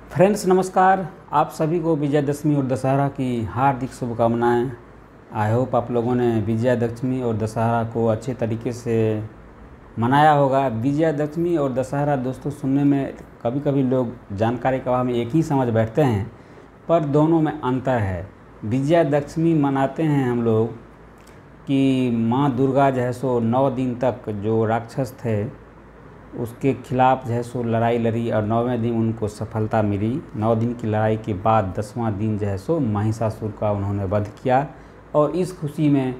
Friends नमस्कार। आप सभी को विजयादशमी और दशहरा की हार्दिक शुभकामनाएं। आई होप आप लोगों ने विजयादशमी और दशहरा को अच्छे तरीके से मनाया होगा। विजयादशमी और दशहरा दोस्तों सुनने में कभी कभी लोग जानकारी के अभाव में एक ही समझ बैठते हैं, पर दोनों में अंतर है। विजयादशमी मनाते हैं हम लोग कि माँ दुर्गा जो है सो 9 दिन तक जो राक्षस थे उसके खिलाफ जो है सो लड़ाई लड़ी और 9वें दिन उनको सफलता मिली। 9 दिन की लड़ाई के बाद 10वां दिन जो है सो महिषासुर का उन्होंने वध किया और इस खुशी में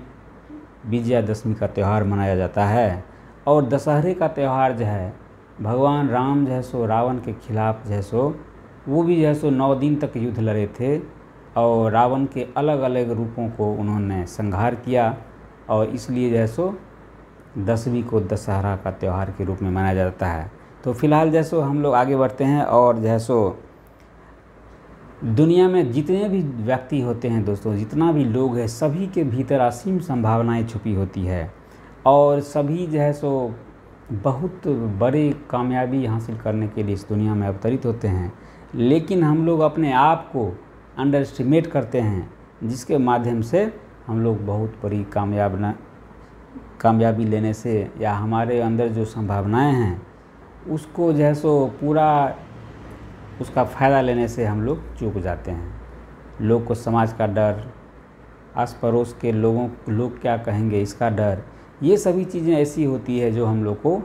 विजयादशमी का त्यौहार मनाया जाता है। और दशहरे का त्यौहार जो है भगवान राम जो है सो रावण के खिलाफ जो है सो वो भी जो है सो 9 दिन तक युद्ध लड़े थे और रावण के अलग अलग रूपों को उन्होंने संहार किया और इसलिए जो है सो 10वीं को दशहरा का त्यौहार के रूप में मनाया जाता है। तो फिलहाल जैसो हम लोग आगे बढ़ते हैं और जैसो दुनिया में जितने भी व्यक्ति होते हैं दोस्तों, जितना भी लोग हैं, सभी के भीतर असीम संभावनाएं छुपी होती है और सभी जो है सो बहुत बड़े कामयाबी हासिल करने के लिए इस दुनिया में अवतरित होते हैं, लेकिन हम लोग अपने आप को अंडर एस्टिमेट करते हैं, जिसके माध्यम से हम लोग बहुत बड़ी कामयाबी लेने से या हमारे अंदर जो संभावनाएं हैं उसको जो है सो पूरा उसका फ़ायदा लेने से हम लोग चूक जाते हैं। लोग को समाज का डर, आस पड़ोस के लोग क्या कहेंगे इसका डर, ये सभी चीज़ें ऐसी होती है जो हम लोग को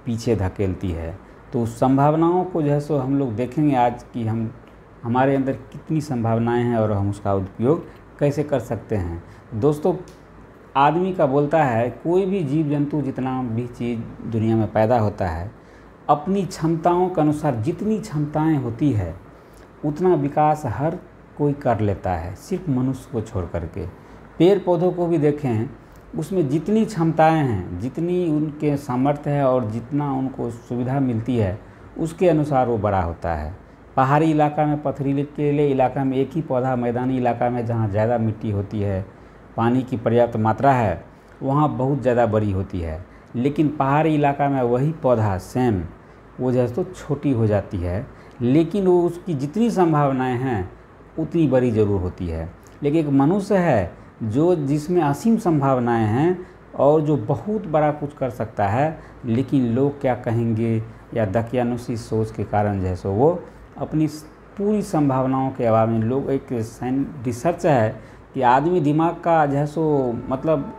पीछे धकेलती है। तो उस संभावनाओं को जो है सो हम लोग देखेंगे आज कि हमारे अंदर कितनी संभावनाएं हैं और हम उसका उपयोग कैसे कर सकते हैं। दोस्तों आदमी का बोलता है, कोई भी जीव जंतु जितना भी चीज़ दुनिया में पैदा होता है अपनी क्षमताओं के अनुसार जितनी क्षमताएं होती है उतना विकास हर कोई कर लेता है, सिर्फ मनुष्य को छोड़ करके। पेड़ पौधों को भी देखें, उसमें जितनी क्षमताएं हैं, जितनी उनके सामर्थ्य है और जितना उनको सुविधा मिलती है उसके अनुसार वो बड़ा होता है। पहाड़ी इलाका में, पथरीले इलाका में एक ही पौधा, मैदानी इलाका में जहाँ ज़्यादा मिट्टी होती है, पानी की पर्याप्त मात्रा है, वहाँ बहुत ज़्यादा बड़ी होती है। लेकिन पहाड़ी इलाका में वही पौधा सेम वो जो है तो छोटी हो जाती है, लेकिन वो उसकी जितनी संभावनाएं हैं उतनी बड़ी ज़रूर होती है। लेकिन एक मनुष्य है जो जिसमें असीम संभावनाएं हैं और जो बहुत बड़ा कुछ कर सकता है, लेकिन लोग क्या कहेंगे या दकियानुसी सोच के कारण जो है सो वो अपनी पूरी संभावनाओं के अभाव में, लोग एक रिसर्च है कि आदमी दिमाग का जो है सो मतलब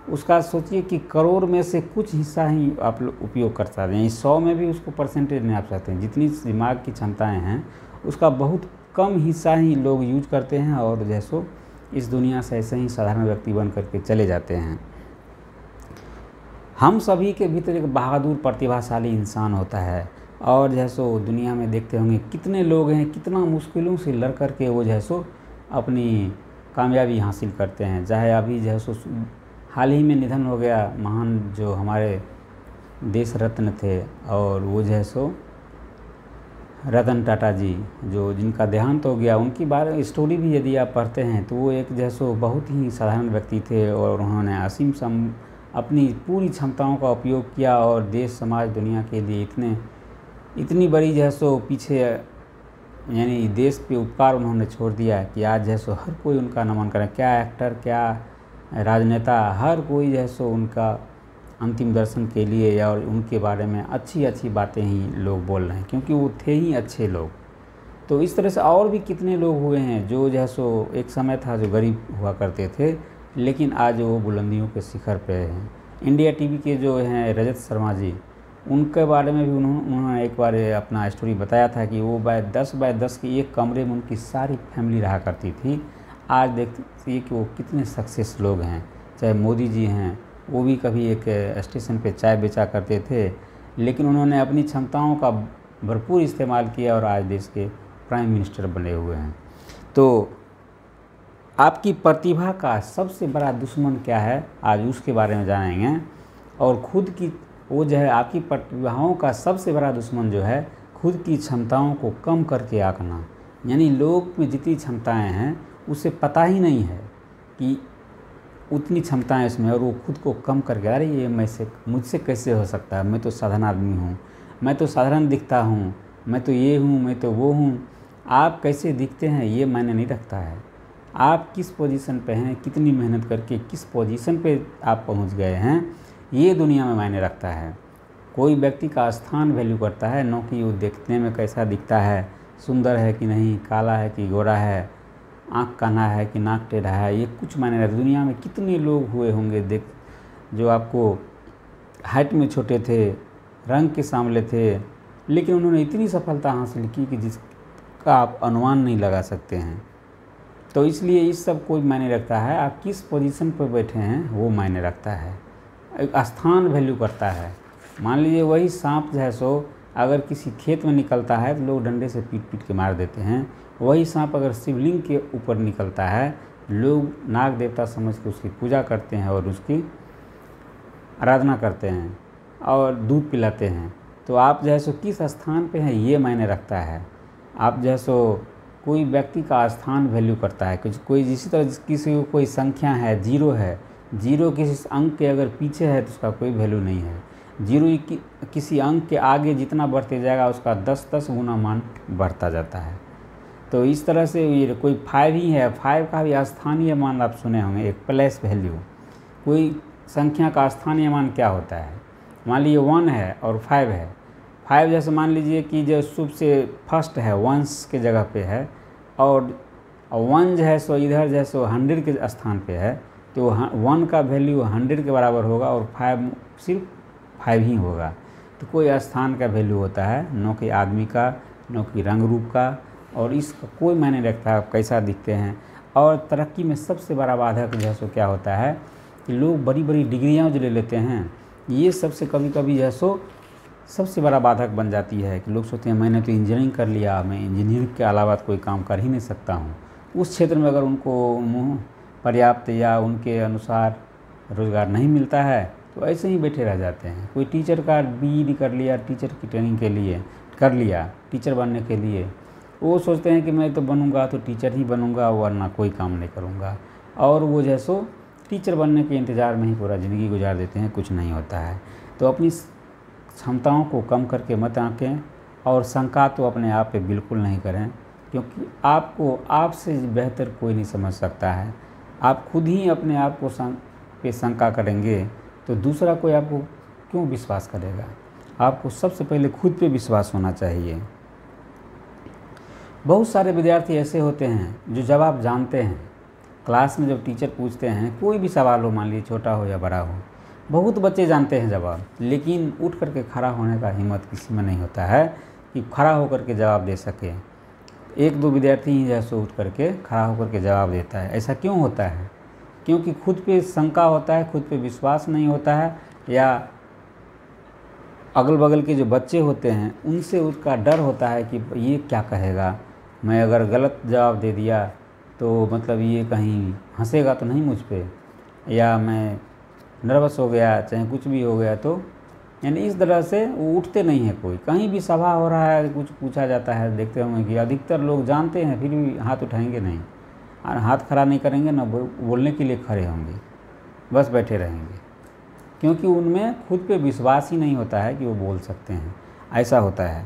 उसका सोचिए कि करोड़ में से कुछ हिस्सा ही आप लोग उपयोग कर सकते हैं। 100 में भी उसको परसेंटेज नहीं आप सकते हैं। जितनी दिमाग की क्षमताएं हैं उसका बहुत कम हिस्सा ही लोग यूज करते हैं और जो है सो इस दुनिया से ऐसे ही साधारण व्यक्ति बन करके चले जाते हैं। हम सभी के भीतर एक बहादुर प्रतिभाशाली इंसान होता है और जो है सो दुनिया में देखते होंगे कितने लोग हैं, कितना मुश्किलों से लड़ करके वो जो है सो अपनी कामयाबी हासिल करते हैं। चाहे अभी जो है सो हाल ही में निधन हो गया महान जो हमारे देश रत्न थे और वो जो है सो रतन टाटा जी, जो जिनका देहांत हो गया, उनकी बारे स्टोरी भी यदि आप पढ़ते हैं तो वो एक जो है सो बहुत ही साधारण व्यक्ति थे और उन्होंने असीम अपनी पूरी क्षमताओं का उपयोग किया और देश समाज दुनिया के लिए इतनी बड़ी जो है सो पीछे यानी देश पे उपकार उन्होंने छोड़ दिया कि आज जो है सो हर कोई उनका नमन करे। क्या एक्टर, क्या राजनेता, हर कोई जो है सो उनका अंतिम दर्शन के लिए या और उनके बारे में अच्छी अच्छी बातें ही लोग बोल रहे हैं, क्योंकि वो थे ही अच्छे लोग। तो इस तरह से और भी कितने लोग हुए हैं जो जो है सो एक समय था जो गरीब हुआ करते थे, लेकिन आज वो बुलंदियों के शिखर पे हैं। इंडिया टीवी के जो हैं रजत शर्मा जी, उनके बारे में भी उन्होंने एक बार अपना स्टोरी बताया था कि वो 10 के एक कमरे में उनकी सारी फैमिली रहा करती थी। आज देखिए कि वो कितने सक्सेस लोग हैं। चाहे मोदी जी हैं, वो भी कभी एक स्टेशन पे चाय बेचा करते थे, लेकिन उन्होंने अपनी क्षमताओं का भरपूर इस्तेमाल किया और आज देश के प्राइम मिनिस्टर बने हुए हैं। तो आपकी प्रतिभा का सबसे बड़ा दुश्मन क्या है, आज उसके बारे में जानेंगे। और खुद की वो जो है आपकी प्रतिभाओं का सबसे बड़ा दुश्मन जो है खुद की क्षमताओं को कम करके आंकना। यानी लोग में जितनी क्षमताएं हैं उसे पता ही नहीं है कि उतनी क्षमताएं इसमें, और वो खुद को कम करके, अरे ये मुझसे कैसे हो सकता है, मैं तो साधारण आदमी हूँ, मैं तो साधारण दिखता हूँ, मैं तो ये हूँ, मैं तो वो हूँ। आप कैसे दिखते हैं ये मायने नहीं रखता है। आप किस पोजीशन पे हैं, कितनी मेहनत करके किस पोजीशन पे आप पहुँच गए हैं, ये दुनिया में मायने रखता है। कोई व्यक्ति का स्थान वैल्यू करता है, न कि वो देखने में कैसा दिखता है, सुंदर है कि नहीं, काला है कि गोरा है, आँख काना है कि नाक टेढ़ा है, ये कुछ मायने रखता है। दुनिया में कितने लोग हुए होंगे देख जो आपको हाइट में छोटे थे, रंग के सांवले थे, लेकिन उन्होंने इतनी सफलता हासिल की कि जिसका आप अनुमान नहीं लगा सकते हैं। तो इसलिए इस सब कोई मायने रखता है, आप किस पोजीशन पर बैठे हैं वो मायने रखता है। एक स्थान वैल्यू करता है। मान लीजिए वही सांप जो है सो अगर किसी खेत में निकलता है तो लोग डंडे से पीट पीट के मार देते हैं। वही सांप अगर शिवलिंग के ऊपर निकलता है, लोग नाग देवता समझ के उसकी पूजा करते हैं और उसकी आराधना करते हैं और दूध पिलाते हैं। तो आप जो है सो किस स्थान पे हैं ये मायने रखता है। आप जो है सो कोई व्यक्ति का स्थान वैल्यू करता है। कुछ कोई जिसी तरह किसी को कोई संख्या है, जीरो है, जीरो किसी अंक के अगर पीछे है तो उसका कोई वैल्यू नहीं है। जीरो किसी अंक के आगे जितना बढ़ते जाएगा उसका 10-10 गुना मान बढ़ता जाता है। तो इस तरह से ये कोई 5 ही है, 5 का भी स्थानीय मान आप सुने होंगे, एक प्लेस वैल्यू। कोई संख्या का स्थानीय मान क्या होता है, मान लीजिए 1 है और 5 है। 5 जैसे मान लीजिए कि जो शुभ से फर्स्ट है, वंस के जगह पे है, और 1 जो है सो इधर जो है सो 100 के स्थान पे है, तो 1 का वैल्यू 100 के बराबर होगा और 5 सिर्फ 5 ही होगा। तो कोई स्थान का वैल्यू होता है, न कि आदमी का, न कि रंग रूप का, और इसका कोई मायने रखता है आप कैसा दिखते हैं। और तरक्की में सबसे बड़ा बाधक जो है सो क्या होता है कि लोग बड़ी बड़ी डिग्रियाँ जो ले लेते हैं, ये सबसे कभी कभी जो है सो सबसे बड़ा बाधक बन जाती है कि लोग सोचते हैं मैंने तो इंजीनियरिंग कर लिया, मैं इंजीनियरिंग के अलावा कोई काम कर ही नहीं सकता हूँ। उस क्षेत्र में अगर उनको पर्याप्त या उनके अनुसार रोज़गार नहीं मिलता है तो ऐसे ही बैठे रह जाते हैं। कोई टीचर का BEd कर लिया, टीचर की ट्रेनिंग के लिए कर लिया, टीचर बनने के लिए, वो सोचते हैं कि मैं तो बनूंगा तो टीचर ही बनूंगा वरना कोई काम नहीं करूंगा, और वो जैसो टीचर बनने के इंतज़ार में ही पूरा ज़िंदगी गुजार देते हैं, कुछ नहीं होता है। तो अपनी क्षमताओं को कम करके मत आंकें और शंका तो अपने आप पे बिल्कुल नहीं करें, क्योंकि आपको आपसे बेहतर कोई नहीं समझ सकता है। आप खुद ही अपने आप को पे शंका करेंगे तो दूसरा कोई आपको क्यों विश्वास करेगा। आपको सबसे पहले खुद पे विश्वास होना चाहिए। बहुत सारे विद्यार्थी ऐसे होते हैं जो जवाब जानते हैं। क्लास में जब टीचर पूछते हैं कोई भी सवाल हो, मान लीजिए छोटा हो या बड़ा हो, बहुत बच्चे जानते हैं जवाब, लेकिन उठ करके खड़ा होने का हिम्मत किसी में नहीं होता है कि खड़ा होकर के जवाब दे सके। 1-2 विद्यार्थी ही जैसे उठ करके खड़ा होकर के जवाब देता है। ऐसा क्यों होता है? क्योंकि खुद पे शंका होता है, खुद पे विश्वास नहीं होता है, या अगल बगल के जो बच्चे होते हैं उनसे उसका डर होता है कि ये क्या कहेगा, मैं अगर गलत जवाब दे दिया तो मतलब ये कहीं हंसेगा तो नहीं मुझ पे, या मैं नर्वस हो गया, चाहे कुछ भी हो गया तो, यानी इस तरह से वो उठते नहीं है। कोई कहीं भी सभा हो रहा है, कुछ पूछा जाता है, देखते होंगे कि अधिकतर लोग जानते हैं फिर भी हाथ उठाएंगे नहीं, और हाथ खड़ा नहीं करेंगे, ना बोलने के लिए खड़े होंगे, बस बैठे रहेंगे, क्योंकि उनमें खुद पे विश्वास ही नहीं होता है कि वो बोल सकते हैं। ऐसा होता है।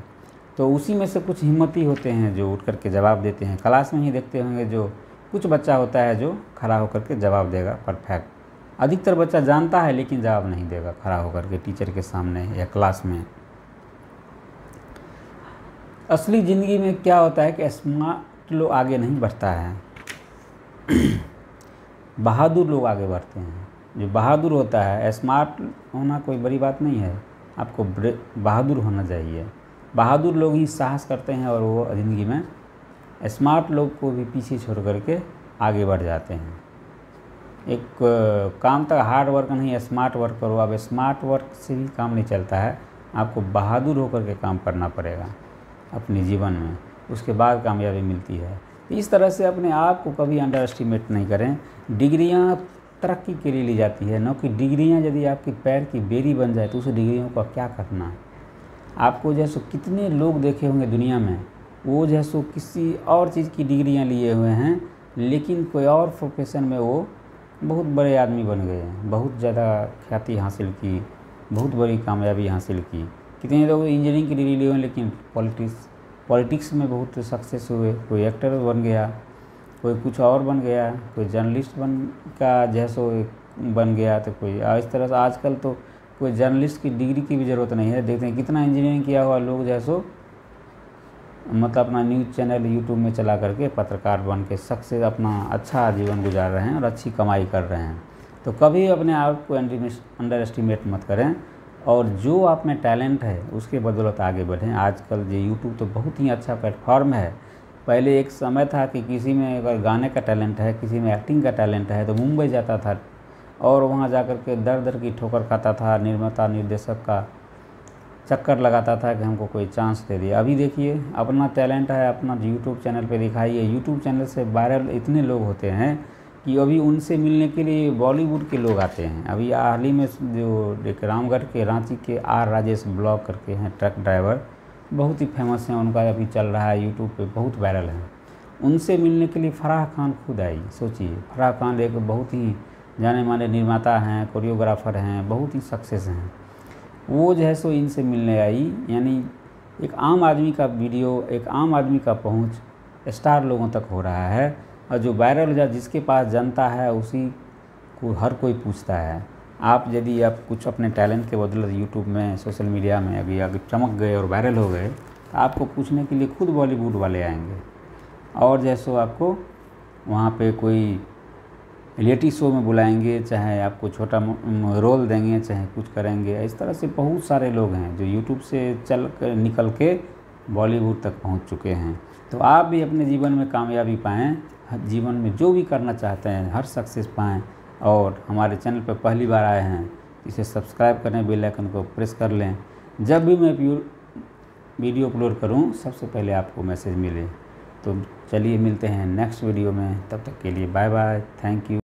तो उसी में से कुछ हिम्मती होते हैं जो उठ करके जवाब देते हैं। क्लास में ही देखते होंगे जो कुछ बच्चा होता है जो खड़ा होकर के जवाब देगा परफेक्ट। अधिकतर बच्चा जानता है लेकिन जवाब नहीं देगा खड़ा होकर के टीचर के सामने या क्लास में। असली ज़िंदगी में क्या होता है कि स्मार्ट लोग आगे नहीं बढ़ता है, बहादुर लोग आगे बढ़ते हैं। जो बहादुर होता है, स्मार्ट होना कोई बड़ी बात नहीं है, आपको बहादुर होना चाहिए। बहादुर लोग ही साहस करते हैं और वो ज़िंदगी में स्मार्ट लोग को भी पीछे छोड़ करके आगे बढ़ जाते हैं। एक काम तक हार्ड वर्क नहीं, स्मार्ट वर्क करो। अब स्मार्ट वर्क से भी काम नहीं चलता है, आपको बहादुर होकर के काम करना पड़ेगा अपने जीवन में, उसके बाद कामयाबी मिलती है। इस तरह से अपने आप को कभी अंडर एस्टिमेट नहीं करें। डिग्रियां तरक्की के लिए ली जाती है, न कि डिग्रियां यदि आपकी पैर की बेरी बन जाए तो उस डिग्रियों का क्या करना है। आपको जैसे कितने लोग देखे होंगे दुनिया में, वो जैसे किसी और चीज़ की डिग्रियां लिए हुए हैं, लेकिन कोई और प्रोफेशन में वो बहुत बड़े आदमी बन गए हैं, बहुत ज़्यादा ख्याति हासिल की, बहुत बड़ी कामयाबी हासिल की। कितने लोग इंजीनियरिंग की डिग्री लिए हुए हैं लेकिन पॉलिटिक्स पॉलिटिक्स में बहुत सक्सेस हुए, कोई एक्टर बन गया, कोई कुछ और बन गया, कोई जर्नलिस्ट जैसो बन गया, तो कोई इस तरह से। आजकल तो कोई जर्नलिस्ट की डिग्री की भी ज़रूरत नहीं है, देखते हैं कितना इंजीनियरिंग किया हुआ लोग जैसो मतलब अपना न्यूज़ चैनल यूट्यूब में चला करके पत्रकार बन के सक्सेस अपना अच्छा जीवन गुजार रहे हैं और अच्छी कमाई कर रहे हैं। तो कभी अपने आप को अंडर एस्टिमेट मत करें, और जो आप में टैलेंट है उसके बदौलत आगे बढ़ें। आजकल ये यूट्यूब तो बहुत ही अच्छा प्लेटफॉर्म है। पहले एक समय था कि किसी में अगर गाने का टैलेंट है, किसी में एक्टिंग का टैलेंट है, तो मुंबई जाता था और वहाँ जाकर के दर दर की ठोकर खाता था, निर्माता निर्देशक का चक्कर लगाता था कि हमको कोई चांस दे दिया। अभी देखिए अपना टैलेंट है, अपना यूट्यूब चैनल पे दिखाइए। यूट्यूब चैनल से वायरल इतने लोग होते हैं कि अभी उनसे मिलने के लिए बॉलीवुड के लोग आते हैं। अभी हाल ही में जो एक रामगढ़ के रांची के आर राजेश ब्लॉग करके हैं ट्रक ड्राइवर, बहुत ही फेमस हैं, उनका अभी चल रहा है यूट्यूब पे, बहुत वायरल है। उनसे मिलने के लिए फराह खान खुद आई। सोचिए, फराह खान एक बहुत ही जाने माने निर्माता हैं, कोरियोग्राफर हैं, बहुत ही सक्सेस हैं। वो जो है सो इनसे मिलने आई। यानी एक आम आदमी का वीडियो, एक आम आदमी का पहुंच स्टार लोगों तक हो रहा है, और जो वायरल हो जाए, जिसके पास जनता है उसी को हर कोई पूछता है। यदि आप कुछ अपने टैलेंट के बदौलत यूट्यूब में, सोशल मीडिया में अगर चमक गए और वायरल हो गए, तो आपको पूछने के लिए खुद बॉलीवुड वाले आएंगे, और जैसो आपको वहाँ पे कोई रियलिटी शो में बुलाएंगे, चाहे आपको छोटा रोल देंगे, चाहे कुछ करेंगे। इस तरह से बहुत सारे लोग हैं जो यूट्यूब से निकल के बॉलीवुड तक पहुंच चुके हैं। तो आप भी अपने जीवन में कामयाबी पाएँ, जीवन में जो भी करना चाहते हैं हर सक्सेस पाएँ। और हमारे चैनल पर पहली बार आए हैं, इसे सब्सक्राइब करें, बेल आइकन को प्रेस कर लें। जब भी मैं वीडियो अपलोड करूं, सबसे पहले आपको मैसेज मिले। तो चलिए मिलते हैं नेक्स्ट वीडियो में, तब तक के लिए बाय बाय, थैंक यू।